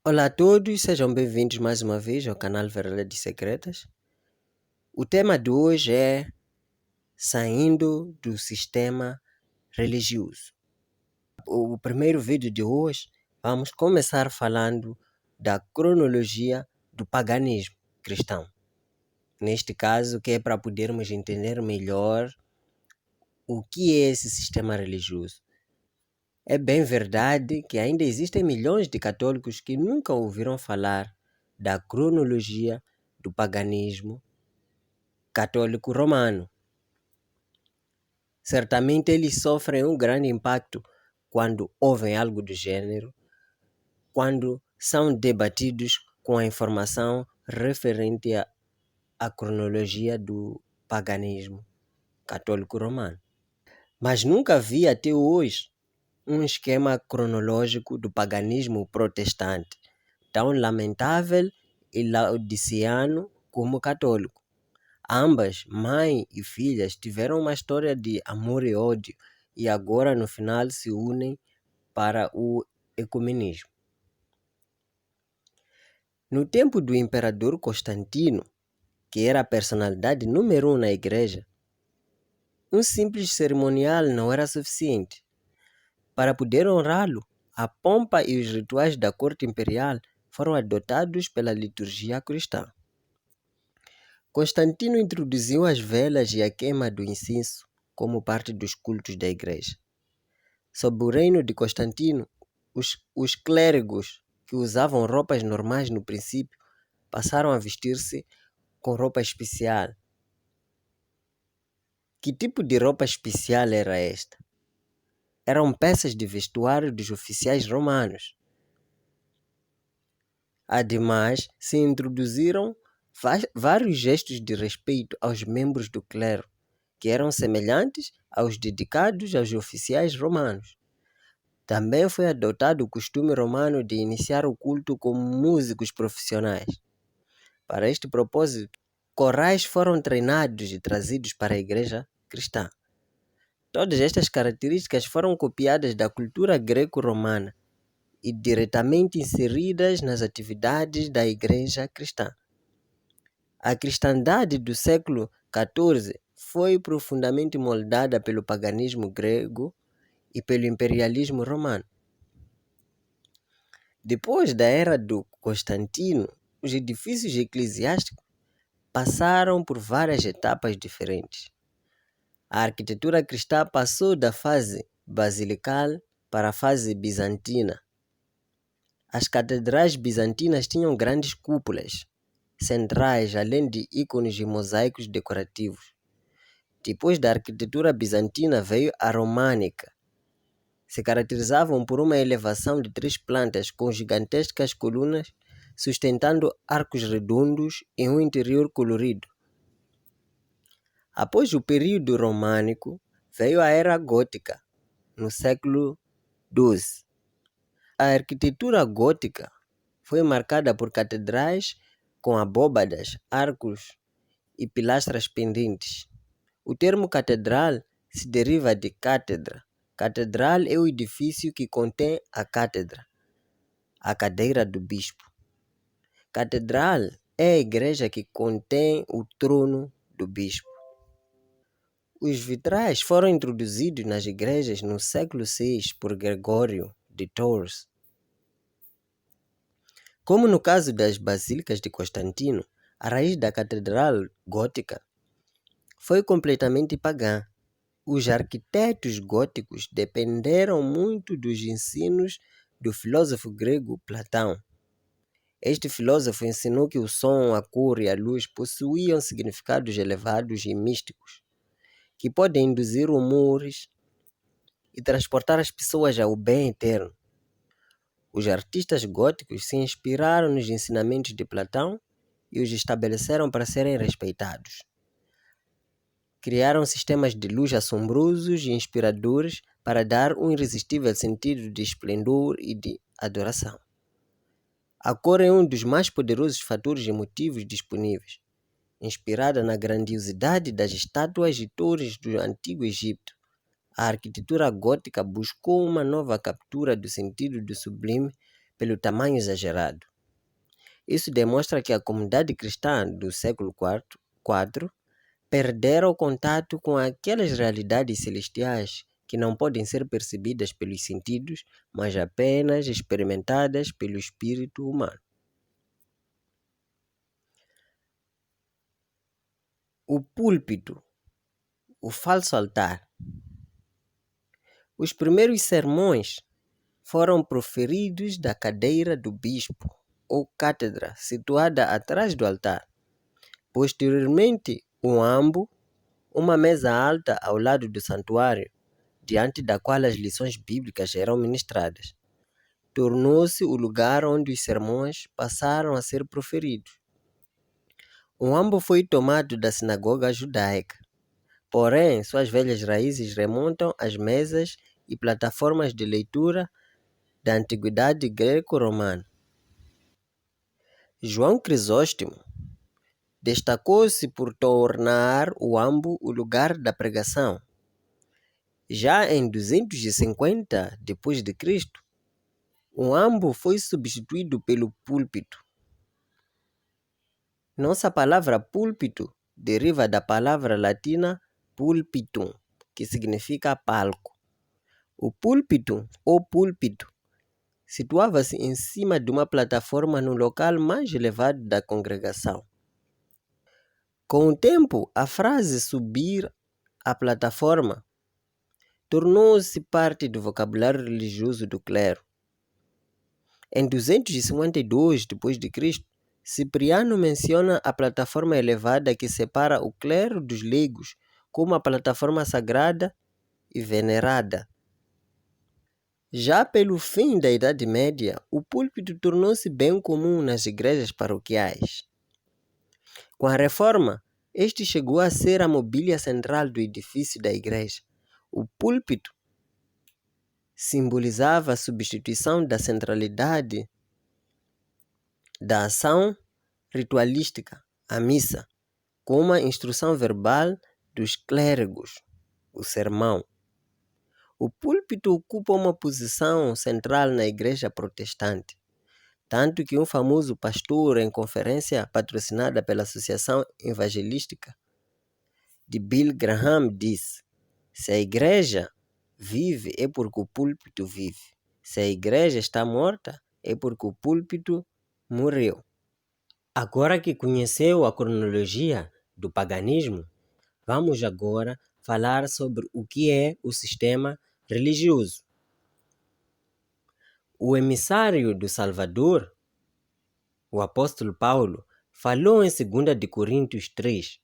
Olá a todos, sejam bem-vindos mais uma vez ao canal Verdades Secretas. O tema de hoje é saindo do sistema religioso. O primeiro vídeo de hoje vamos começar falando da cronologia do paganismo cristão. Neste caso, que é para podermos entender melhor o que é esse sistema religioso. É bem verdade que ainda existem milhões de católicos que nunca ouviram falar da cronologia do paganismo católico romano. Certamente eles sofrem um grande impacto quando ouvem algo do gênero, quando são debatidos com a informação referente à cronologia do paganismo católico romano. Mas nunca vi até hoje um esquema cronológico do paganismo protestante, tão lamentável e laodiceano como católico. Ambas, mãe e filhas, tiveram uma história de amor e ódio e agora no final se unem para o ecumenismo. No tempo do imperador Constantino, que era a personalidade número 1 na igreja, um simples cerimonial não era suficiente. Para poder honrá-lo, a pompa e os rituais da corte imperial foram adotados pela liturgia cristã. Constantino introduziu as velas e a queima do incenso como parte dos cultos da igreja. Sob o reino de Constantino, os clérigos que usavam roupas normais no princípio passaram a vestir-se com roupa especial. Que tipo de roupa especial era esta? Eram peças de vestuário dos oficiais romanos. Ademais, se introduziram vários gestos de respeito aos membros do clero, que eram semelhantes aos dedicados aos oficiais romanos. Também foi adotado o costume romano de iniciar o culto com músicos profissionais. Para este propósito, corais foram treinados e trazidos para a igreja cristã. Todas estas características foram copiadas da cultura greco-romana e diretamente inseridas nas atividades da igreja cristã. A cristandade do século XIV foi profundamente moldada pelo paganismo grego e pelo imperialismo romano. Depois da era do Constantino, os edifícios eclesiásticos passaram por várias etapas diferentes. A arquitetura cristã passou da fase basilical para a fase bizantina. As catedrais bizantinas tinham grandes cúpulas centrais, além de ícones e mosaicos decorativos. Depois da arquitetura bizantina veio a românica. Se caracterizavam por uma elevação de 3 plantas com gigantescas colunas sustentando arcos redondos e um interior colorido. Após o período românico, veio a era gótica, no século XII. A arquitetura gótica foi marcada por catedrais com abóbadas, arcos e pilastras pendentes. O termo catedral se deriva de cátedra. Catedral é o edifício que contém a cátedra, a cadeira do bispo. Catedral é a igreja que contém o trono do bispo. Os vitrais foram introduzidos nas igrejas no século VI por Gregório de Tours. Como no caso das basílicas de Constantino, a raiz da catedral gótica foi completamente pagã. Os arquitetos góticos dependeram muito dos ensinos do filósofo grego Platão. Este filósofo ensinou que o som, a cor e a luz possuíam significados elevados e místicos, que podem induzir humores e transportar as pessoas ao bem eterno. Os artistas góticos se inspiraram nos ensinamentos de Platão e os estabeleceram para serem respeitados. Criaram sistemas de luz assombrosos e inspiradores para dar um irresistível sentido de esplendor e de adoração. A cor é um dos mais poderosos fatores emotivos disponíveis, inspirada na grandiosidade das estátuas e torres do Antigo Egito. A arquitetura gótica buscou uma nova captura do sentido do sublime pelo tamanho exagerado. Isso demonstra que a comunidade cristã do século IV perderam o contato com aquelas realidades celestiais que não podem ser percebidas pelos sentidos, mas apenas experimentadas pelo espírito humano. O púlpito, o falso altar. Os primeiros sermões foram proferidos da cadeira do bispo ou cátedra situada atrás do altar. Posteriormente, um ambo, uma mesa alta ao lado do santuário, diante da qual as lições bíblicas eram ministradas, tornou-se o lugar onde os sermões passaram a ser proferidos. O ambo foi tomado da sinagoga judaica, porém suas velhas raízes remontam às mesas e plataformas de leitura da antiguidade greco-romana. João Crisóstomo destacou-se por tornar o ambo o lugar da pregação. Já em 250 d.C., o ambo foi substituído pelo púlpito. Nossa palavra púlpito deriva da palavra latina pulpitum, que significa palco. O púlpito ou púlpito situava-se em cima de uma plataforma no local mais elevado da congregação. Com o tempo, a frase subir à plataforma tornou-se parte do vocabulário religioso do clero. Em 252 d.C., Cipriano menciona a plataforma elevada que separa o clero dos leigos como a plataforma sagrada e venerada. Já pelo fim da Idade Média, o púlpito tornou-se bem comum nas igrejas paroquiais. Com a reforma, este chegou a ser a mobília central do edifício da igreja. O púlpito simbolizava a substituição da centralidade da ação ritualística, a missa, com uma instrução verbal dos clérigos, o sermão. O púlpito ocupa uma posição central na igreja protestante, tanto que um famoso pastor em conferência patrocinada pela Associação Evangelística de Bill Graham disse: se a igreja vive é porque o púlpito vive. Se a igreja está morta é porque o púlpito morreu. Agora que conheceu a cronologia do paganismo, vamos agora falar sobre o que é o sistema religioso. O emissário do Salvador, o apóstolo Paulo, falou em 2 de Coríntios 3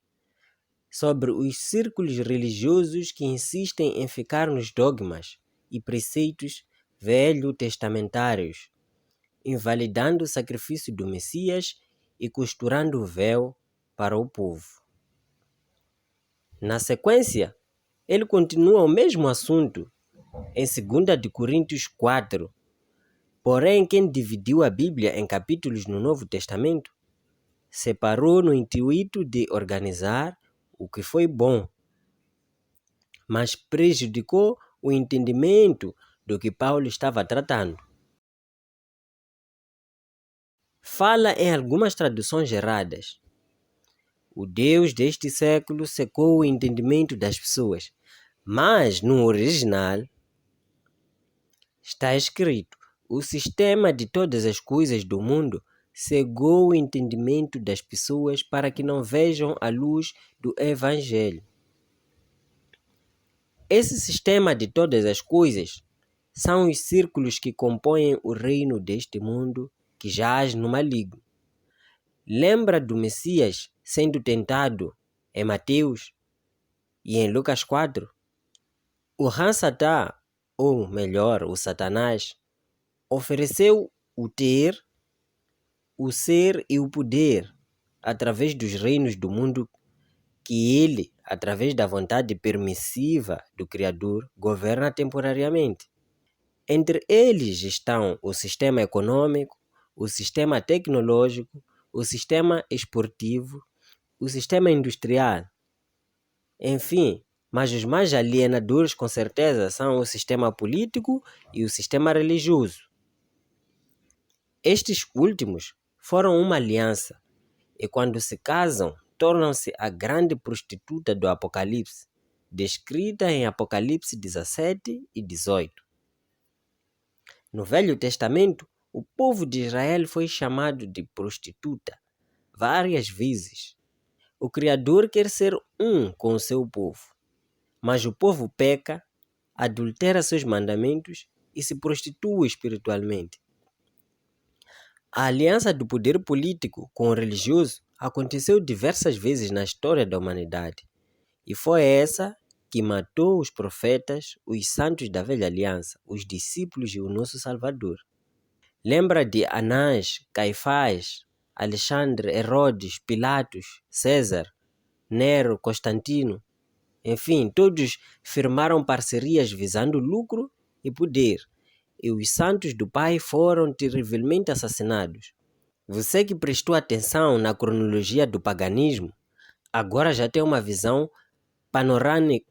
sobre os círculos religiosos que insistem em ficar nos dogmas e preceitos velho-testamentários, invalidando o sacrifício do Messias e costurando o véu para o povo. Na sequência, ele continua o mesmo assunto em 2 de Coríntios 4. Porém, quem dividiu a Bíblia em capítulos no Novo Testamento, separou no intuito de organizar o que foi bom, mas prejudicou o entendimento do que Paulo estava tratando. Fala em algumas traduções erradas. O Deus deste século secou o entendimento das pessoas, mas no original está escrito: o sistema de todas as coisas do mundo cegou o entendimento das pessoas para que não vejam a luz do Evangelho. Esse sistema de todas as coisas são os círculos que compõem o reino deste mundo que jaz no maligno. Lembra do Messias sendo tentado em Mateus e em Lucas 4? O Hansatá, ou melhor, o Satanás, ofereceu o ter, o ser e o poder através dos reinos do mundo que ele, através da vontade permissiva do Criador, governa temporariamente. Entre eles estão o sistema econômico, o sistema tecnológico, o sistema esportivo, o sistema industrial. Enfim, mas os mais alienadores com certeza são o sistema político e o sistema religioso. Estes últimos foram uma aliança e, quando se casam, tornam-se a grande prostituta do Apocalipse, descrita em Apocalipse 17 e 18. No Velho Testamento, o povo de Israel foi chamado de prostituta várias vezes. O Criador quer ser um com o seu povo, mas o povo peca, adultera seus mandamentos e se prostitui espiritualmente. A aliança do poder político com o religioso aconteceu diversas vezes na história da humanidade, e foi essa que matou os profetas, os santos da velha aliança, os discípulos e o nosso Salvador. Lembra de Anás, Caifás, Alexandre, Herodes, Pilatos, César, Nero, Constantino? Enfim, todos firmaram parcerias visando lucro e poder, e os santos do Pai foram terrivelmente assassinados. Você que prestou atenção na cronologia do paganismo, agora já tem uma visão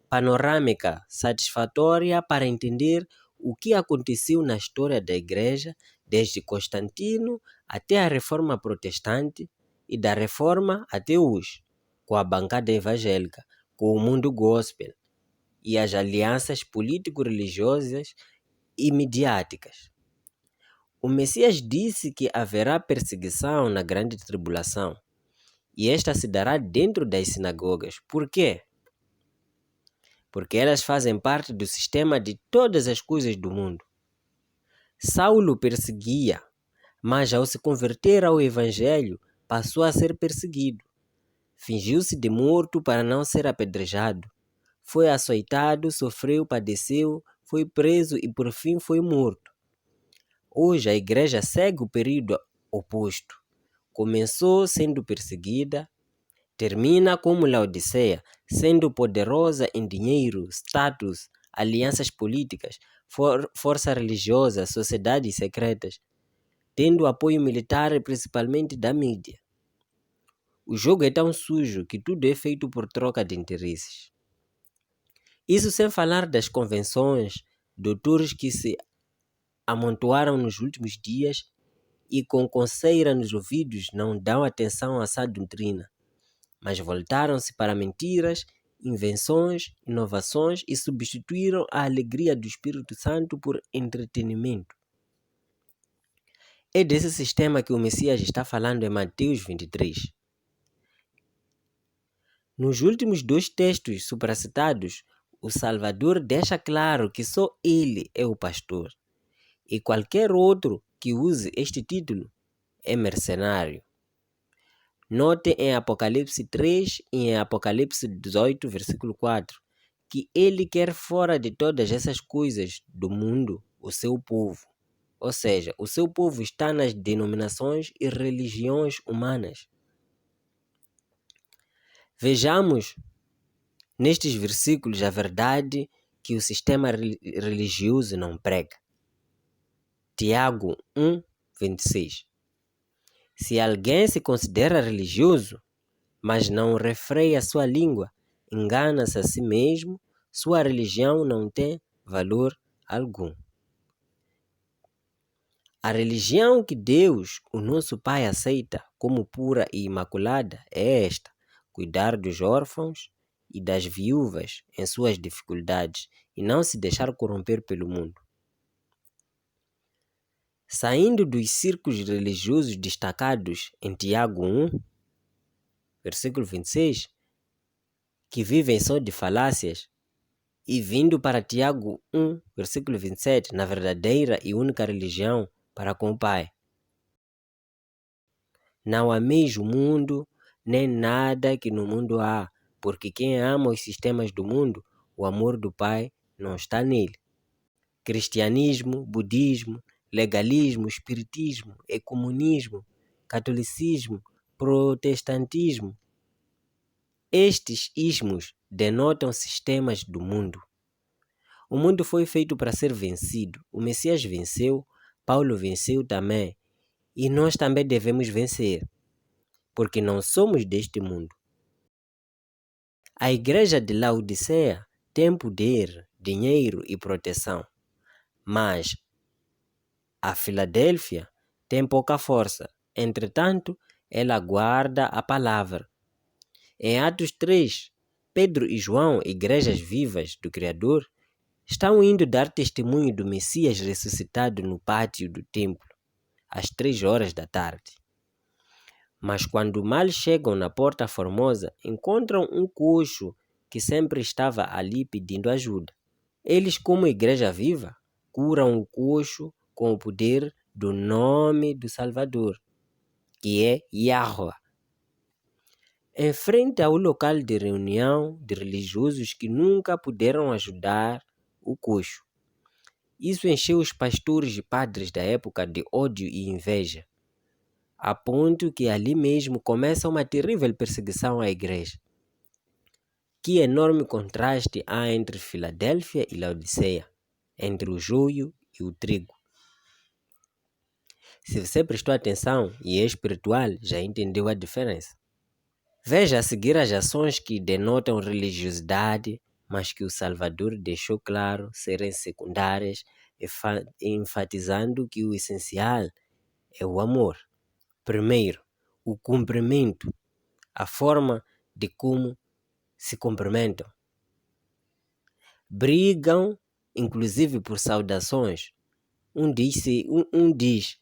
panorâmica satisfatória para entender o que aconteceu na história da Igreja, desde Constantino até a Reforma Protestante e da Reforma até hoje, com a bancada evangélica, com o mundo gospel e as alianças político-religiosas e midiáticas. O Messias disse que haverá perseguição na grande tribulação, e esta se dará dentro das sinagogas. Por quê? Porque elas fazem parte do sistema de todas as coisas do mundo. Saulo perseguia, mas ao se converter ao Evangelho, passou a ser perseguido. Fingiu-se de morto para não ser apedrejado. Foi açoitado, sofreu, padeceu, foi preso e por fim foi morto. Hoje a igreja segue o período oposto. Começou sendo perseguida, termina como Laodiceia, sendo poderosa em dinheiro, status, alianças políticas, força religiosa, sociedades secretas, tendo apoio militar e principalmente da mídia. O jogo é tão sujo que tudo é feito por troca de interesses. Isso sem falar das convenções, doutores que se amontoaram nos últimos dias e com coceira nos ouvidos não dão atenção a essa doutrina, mas voltaram-se para mentiras, invenções, inovações e substituíram a alegria do Espírito Santo por entretenimento. É desse sistema que o Messias está falando em Mateus 23. Nos últimos 2 textos supracitados, o Salvador deixa claro que só ele é o pastor, e qualquer outro que use este título é mercenário. Note em Apocalipse 3 e em Apocalipse 18, versículo 4, que ele quer fora de todas essas coisas do mundo o seu povo. Ou seja, o seu povo está nas denominações e religiões humanas. Vejamos nestes versículos a verdade que o sistema religioso não prega. Tiago 1, 26. Se alguém se considera religioso, mas não refreia sua língua, engana-se a si mesmo, sua religião não tem valor algum. A religião que Deus, o nosso Pai, aceita como pura e imaculada é esta: cuidar dos órfãos e das viúvas em suas dificuldades e não se deixar corromper pelo mundo. Saindo dos círculos religiosos destacados em Tiago 1, versículo 26, que vivem só de falácias, e vindo para Tiago 1, versículo 27, na verdadeira e única religião para com o Pai. Não ameis o mundo, nem nada que no mundo há, porque quem ama os sistemas do mundo, o amor do Pai não está nele. Cristianismo, budismo, legalismo, espiritismo, ecumenismo, catolicismo, protestantismo. Estes ismos denotam sistemas do mundo. O mundo foi feito para ser vencido. O Messias venceu, Paulo venceu também, e nós também devemos vencer, porque não somos deste mundo. A igreja de Laodiceia tem poder, dinheiro e proteção, mas a Filadélfia tem pouca força. Entretanto, ela guarda a palavra. Em Atos 3, Pedro e João, igrejas vivas do Criador, estão indo dar testemunho do Messias ressuscitado no pátio do templo, às 3 horas da tarde. Mas quando mal chegam na Porta Formosa, encontram um coxo que sempre estava ali pedindo ajuda. Eles, como igreja viva, curam o coxo com o poder do nome do Salvador, que é Yahweh. Em frente ao local de reunião de religiosos que nunca puderam ajudar o coxo. Isso encheu os pastores e padres da época de ódio e inveja, a ponto que ali mesmo começa uma terrível perseguição à igreja. Que enorme contraste há entre Filadélfia e Laodiceia, entre o joio e o trigo. Se você prestou atenção e é espiritual, já entendeu a diferença. Veja a seguir as ações que denotam religiosidade, mas que o Salvador deixou claro serem secundárias, enfatizando que o essencial é o amor. Primeiro, o cumprimento, a forma de como se cumprimentam. Brigam, inclusive por saudações. Um diz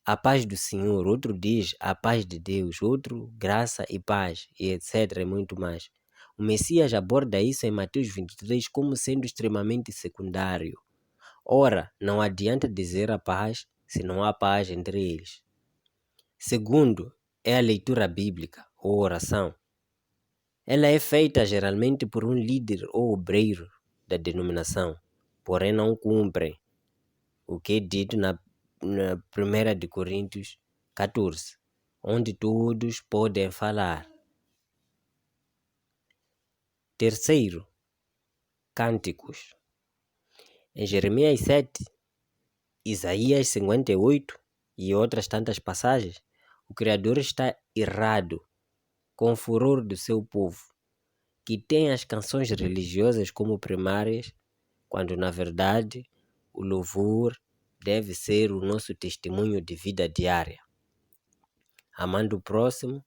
a paz do Senhor, outro diz a paz de Deus, outro graça e paz, e etc. e muito mais. O Messias aborda isso em Mateus 23 como sendo extremamente secundário. Ora, não adianta dizer a paz se não há paz entre eles. Segundo, é a leitura bíblica ou oração. Ela é feita geralmente por um líder ou obreiro da denominação, porém não cumprem o que é dito na 1 de Coríntios 14, onde todos podem falar. Terceiro, cânticos. Em Jeremias 7, Isaías 58 e outras tantas passagens, o Criador está irado com o furor do seu povo, que tem as canções religiosas como primárias, quando na verdade o louvor deve ser o nosso testemunho de vida diária, amando o próximo,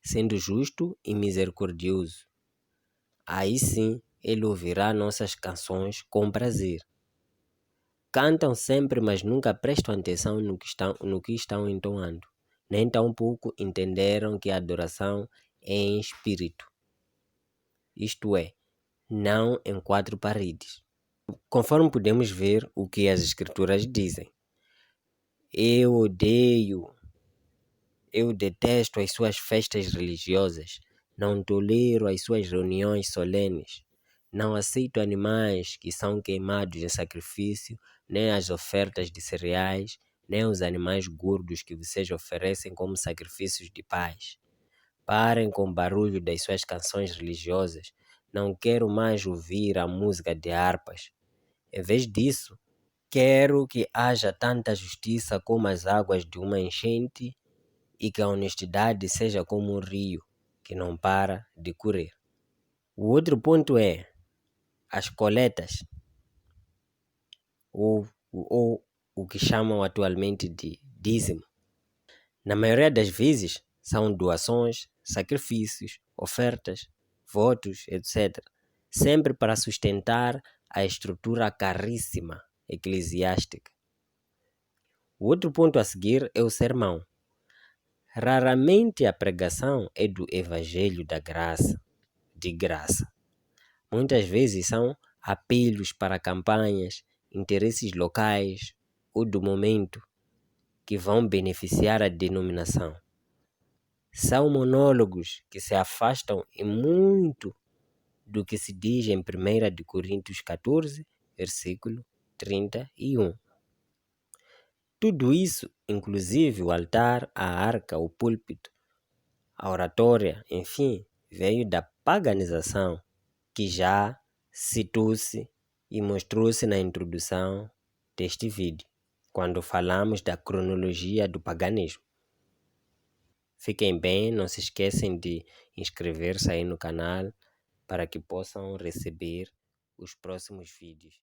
sendo justo e misericordioso. Aí sim ele ouvirá nossas canções com prazer. Cantam sempre, mas nunca prestam atenção no que estão entoando, nem tampouco entenderam que a adoração é em espírito, isto é, não em 4 paredes. Conforme podemos ver o que as escrituras dizem. Eu detesto as suas festas religiosas, não tolero as suas reuniões solenes, não aceito animais que são queimados em sacrifício, nem as ofertas de cereais, nem os animais gordos que vocês oferecem como sacrifícios de paz. Parem com o barulho das suas canções religiosas, não quero mais ouvir a música de harpas. Em vez disso, quero que haja tanta justiça como as águas de uma enchente e que a honestidade seja como um rio que não para de correr. O outro ponto é as coletas, ou o que chamam atualmente de dízimo. Na maioria das vezes, são doações, sacrifícios, ofertas, votos, etc. Sempre para sustentar a estrutura caríssima eclesiástica. O outro ponto a seguir é o sermão. Raramente a pregação é do evangelho da graça, de graça. Muitas vezes são apelos para campanhas, interesses locais ou do momento que vão beneficiar a denominação. São monólogos que se afastam e muito do que se diz em 1 de Coríntios 14, versículo 31. Tudo isso, inclusive o altar, a arca, o púlpito, a oratória, enfim, veio da paganização, que já citou-se e mostrou-se na introdução deste vídeo, quando falamos da cronologia do paganismo. Fiquem bem, não se esquecem de inscrever-se aí no canal para que possam receber os próximos vídeos.